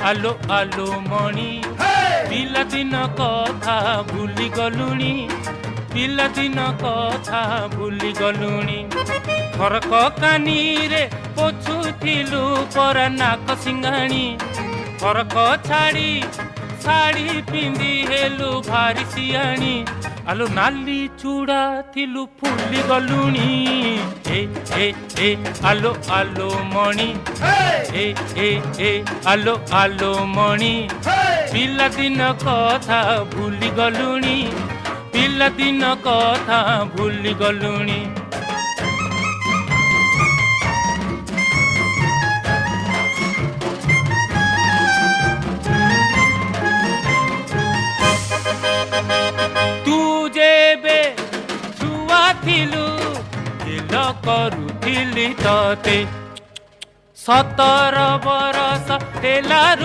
आलो आलो मणि पिलादिन कथा भूली गलुणी पिलादिन कथा भूली गलुणी फरक कानी रे पोछुथिलु पर नाक सिंगाणी फरक छाड़ी साड़ी पिंदी हेलु भारी सियाणी आलो नाली चूड़ा थिलु फुली गलुणी ए ए ए आलो आलो मणि ए ए ए आलो आलो मणि पिलादिन कथा भूली गलुणी पिलादिन कथा भूली गलुणी करुथिली तते 17 बरस हेलारू